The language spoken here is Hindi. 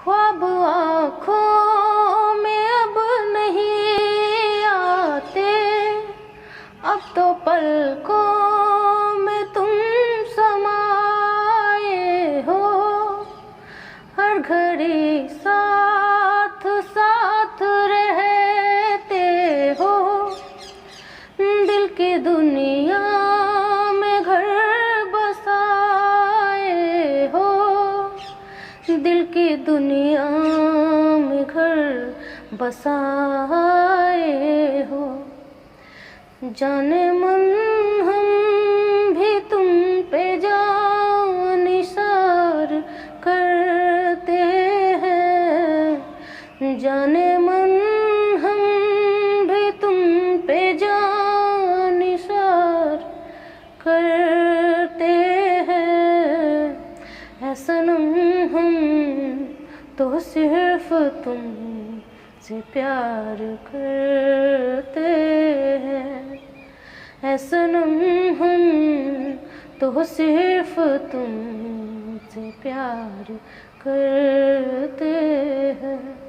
ख्वाब आँखों में अब नहीं आते, अब तो पलकों में तुम समाए हो। हर घड़ी साथ साथ रहते हो, दिल की दुनिया में घर बसाए हो। दिल की दुनिया में घर बसाए हो। जाने मन हम भी तुम पे जान निसार करते हैं। जाने मन हम भी तुम पे जान निसार करते हैं। ऐ सनम हम तो सिर्फ तुम से प्यार करते हैं। ऐ सनम हम तो सिर्फ तुम से प्यार करते हैं।